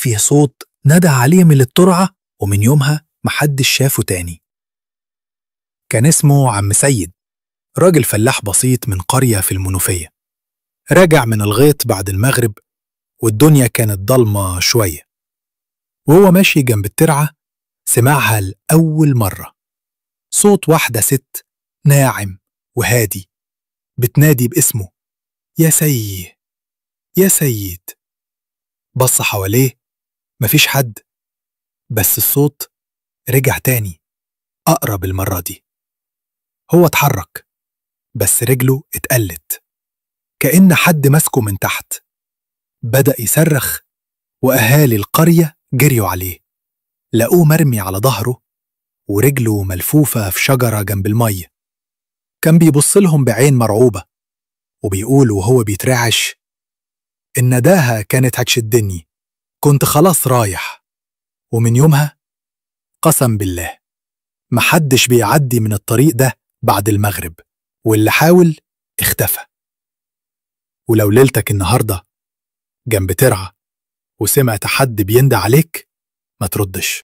فيه صوت ندى عليه من الترعة، ومن يومها محدش شافه تاني. كان اسمه عم سيد، راجل فلاح بسيط من قرية في المنوفية. راجع من الغيط بعد المغرب والدنيا كانت ضلمة شوية، وهو ماشي جنب الترعة سمعها لأول مرة، صوت واحدة ست ناعم وهادي بتنادي باسمه: يا سيد يا سيد. بص حواليه، مفيش حد، بس الصوت رجع تاني أقرب المرة دي. هو اتحرك بس رجله اتقلت، كأن حد مسكه من تحت. بدأ يصرخ، وأهالي القرية جريوا عليه، لقوه مرمي على ظهره ورجله ملفوفة في شجرة جنب المية. كان بيبص لهم بعين مرعوبة وبيقول وهو بيترعش: إن نداها كانت هتشدني، كنت خلاص رايح. ومن يومها قسم بالله محدش بيعدي من الطريق ده بعد المغرب، واللي حاول اختفى. ولو ليلتك النهاردة جنب ترعة وسمعت حد بيندى عليك، ما تردش.